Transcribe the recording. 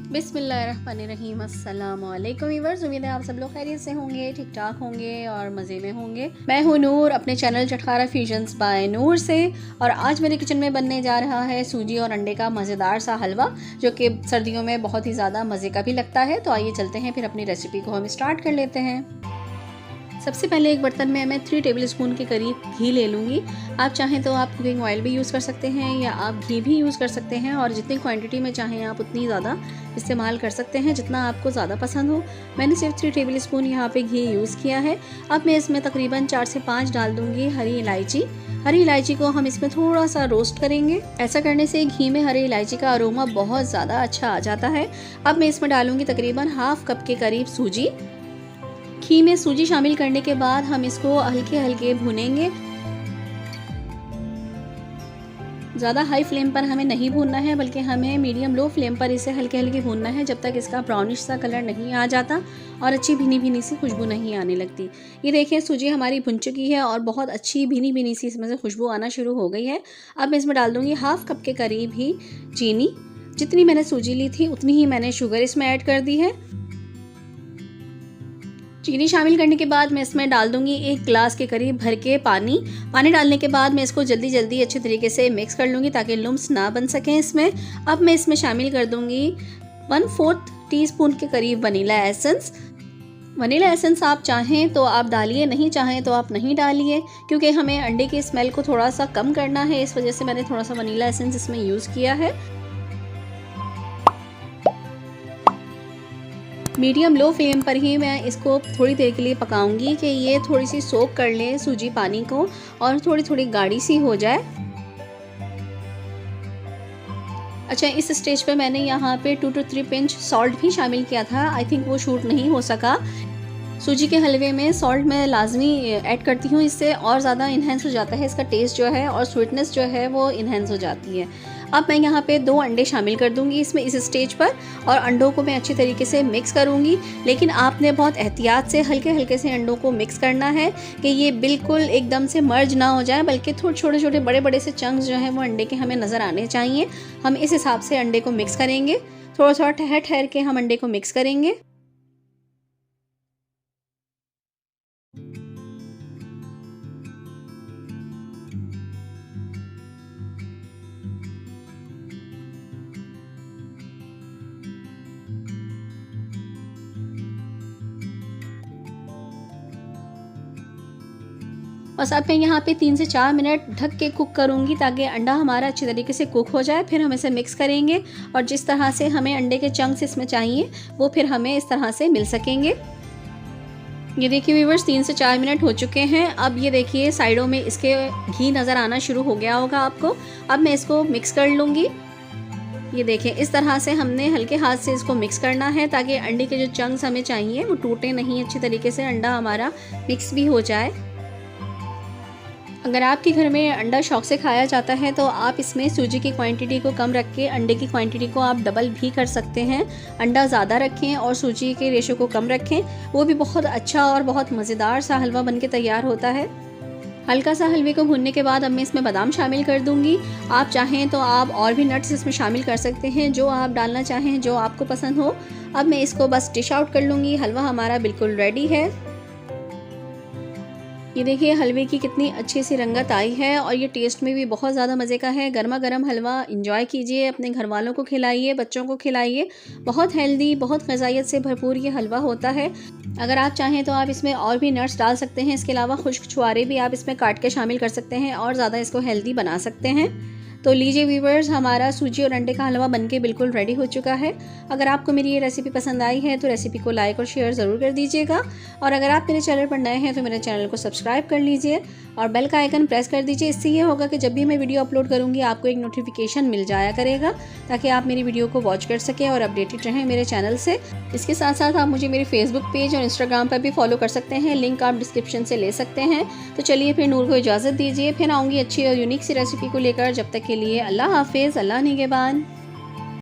बिस्मिल्लाहिर्रहमानिर्रहीम। अस्सलाम वालेकुम व्यूअर्स, उम्मीद है आप सब लोग खैरियत से होंगे, ठीक ठाक होंगे और मज़े में होंगे। मैं हूँ नूर, अपने चैनल चटखारा फ्यूजन्स बाय नूर से। और आज मेरे किचन में बनने जा रहा है सूजी और अंडे का मज़ेदार सा हलवा, जो कि सर्दियों में बहुत ही ज़्यादा मज़े का भी लगता है। तो आइए चलते हैं, फिर अपनी रेसिपी को हम स्टार्ट कर लेते हैं। सबसे पहले एक बर्तन में मैं 3 टेबलस्पून के करीब घी ले लूँगी। आप चाहें तो आप कुकिंग ऑयल भी यूज़ कर सकते हैं या आप घी भी यूज़ कर सकते हैं, और जितनी क्वांटिटी में चाहें आप उतनी ज़्यादा इस्तेमाल कर सकते हैं, जितना आपको ज़्यादा पसंद हो। मैंने सिर्फ 3 टेबलस्पून यहाँ पे घी यूज़ किया है। अब मैं इसमें तकरीबन 4 से 5 डाल दूँगी हरी इलायची। हरी इलायची को हम इसमें थोड़ा सा रोस्ट करेंगे। ऐसा करने से घी में हरी इलायची का अरोमा बहुत ज़्यादा अच्छा आ जाता है। अब मैं इसमें डालूँगी तकरीबन हाफ कप के करीब सूजी। घी में सूजी शामिल करने के बाद हम इसको हल्के हल्के भूनेंगे। ज़्यादा हाई फ्लेम पर हमें नहीं भूनना है, बल्कि हमें मीडियम लो फ्लेम पर इसे हल्के हल्के भूनना है, जब तक इसका ब्राउनिश सा कलर नहीं आ जाता और अच्छी भीनी भीनी सी खुशबू नहीं आने लगती। ये देखिए, सूजी हमारी भुन चुकी है और बहुत अच्छी भीनी भीनी सी इसमें से खुशबू आना शुरू हो गई है। अब मैं इसमें डाल दूँगी हाफ कप के करीब ही चीनी। जितनी मैंने सूजी ली थी उतनी ही मैंने शुगर इसमें ऐड कर दी है। चीनी शामिल करने के बाद मैं इसमें डाल दूंगी 1 गिलास के करीब भर के पानी। पानी डालने के बाद मैं इसको जल्दी जल्दी अच्छे तरीके से मिक्स कर लूँगी, ताकि लम्स ना बन सकें इसमें। अब मैं इसमें शामिल कर दूंगी 1/4 टीस्पून के करीब वनीला एसेंस। वनीला एसेंस आप चाहें तो आप डालिए, नहीं चाहें तो आप नहीं डालिए, क्योंकि हमें अंडे की स्मेल को थोड़ा सा कम करना है। इस वजह से मैंने थोड़ा सा वनीला एसेंस इसमें यूज़ किया है। मीडियम लो फ्लेम पर ही मैं इसको थोड़ी देर के लिए पकाऊंगी कि ये थोड़ी सी सोक कर ले सूजी पानी को और थोड़ी थोड़ी गाढ़ी सी हो जाए। अच्छा, इस स्टेज पे मैंने यहाँ पे 2 to 3 पिंच सॉल्ट भी शामिल किया था। आई थिंक वो शूट नहीं हो सका। सूजी के हलवे में सॉल्ट मैं लाजमी ऐड करती हूँ, इससे और ज़्यादा इन्हेंस हो जाता है इसका टेस्ट जो है, और स्वीटनेस जो है वो इन्हेंस हो जाती है। अब मैं यहाँ पे 2 अंडे शामिल कर दूँगी इसमें इस स्टेज पर, और अंडों को मैं अच्छी तरीके से मिक्स करूँगी। लेकिन आपने बहुत एहतियात से हल्के हल्के से अंडों को मिक्स करना है कि ये बिल्कुल एकदम से मर्ज ना हो जाए, बल्कि थोड़े छोटे छोटे बड़े बड़े से चंक्स जो हैं वो अंडे के हमें नज़र आने चाहिए। हम इस हिसाब से अंडे को मिक्स करेंगे। थोड़ा थोड़ा ठहर ठहर के हम अंडे को मिक्स करेंगे। बस अब मैं यहाँ पे 3 से 4 मिनट ढक के कुक करूँगी, ताकि अंडा हमारा अच्छी तरीके से कुक हो जाए। फिर हम इसे मिक्स करेंगे, और जिस तरह से हमें अंडे के चंक्स इसमें चाहिए वो फिर हमें इस तरह से मिल सकेंगे। ये देखिए व्यूअर्स, 3 से 4 मिनट हो चुके हैं। अब ये देखिए साइडों में इसके घी नज़र आना शुरू हो गया होगा आपको। अब मैं इसको मिक्स कर लूँगी। ये देखिए, इस तरह से हमने हल्के हाथ से इसको मिक्स करना है, ताकि अंडे के जो चंक्स हमें चाहिए वो टूटे नहीं, अच्छी तरीके से अंडा हमारा मिक्स भी हो जाए। अगर आपके घर में अंडा शौक से खाया जाता है तो आप इसमें सूजी की क्वांटिटी को कम रख के अंडे की क्वांटिटी को आप डबल भी कर सकते हैं। अंडा ज़्यादा रखें और सूजी के रेशो को कम रखें, वो भी बहुत अच्छा और बहुत मज़ेदार सा हलवा बनके तैयार होता है। हल्का सा हलवे को भूनने के बाद अब मैं इसमें बादाम शामिल कर दूंगी। आप चाहें तो आप और भी नट्स इसमें शामिल कर सकते हैं, जो आप डालना चाहें, जो आपको पसंद हो। अब मैं इसको बस डिश आउट कर लूँगी। हलवा हमारा बिल्कुल रेडी है। ये देखिए हलवे की कितनी अच्छी सी रंगत आई है, और ये टेस्ट में भी बहुत ज़्यादा मज़े का है। गर्मा गर्म हलवा एंजॉय कीजिए, अपने घर वालों को खिलाइए, बच्चों को खिलाइए। बहुत हेल्दी, बहुत ग़िज़ाइयत से भरपूर ये हलवा होता है। अगर आप चाहें तो आप इसमें और भी नट्स डाल सकते हैं। इसके अलावा खुश्क छुआरे भी आप इसमें काट के शामिल कर सकते हैं और ज़्यादा इसको हेल्दी बना सकते हैं। तो लीजिए व्यूअर्स, हमारा सूजी और अंडे का हलवा बनके बिल्कुल रेडी हो चुका है। अगर आपको मेरी ये रेसिपी पसंद आई है तो रेसिपी को लाइक और शेयर ज़रूर कर दीजिएगा, और अगर आप मेरे चैनल पर नए हैं तो मेरे चैनल को सब्सक्राइब कर लीजिए और बेल का आइकन प्रेस कर दीजिए। इससे ये होगा कि जब भी मैं वीडियो अपलोड करूँगी आपको एक नोटिफिकेशन मिल जाया करेगा, ताकि आप मेरी वीडियो को वॉच कर सकें और अपडेटेड रहें मेरे चैनल से। इसके साथ साथ आप मुझे मेरे फेसबुक पेज और इंस्टाग्राम पर भी फॉलो कर सकते हैं, लिंक आप डिस्क्रिप्शन से ले सकते हैं। तो चलिए फिर नूर को इजाज़त दीजिए, फिर आऊँगी अच्छी और यूनिक सी रेसिपी को लेकर। जब तक के लिए अल्लाह हाफिज़, अल्लाह निगहबान।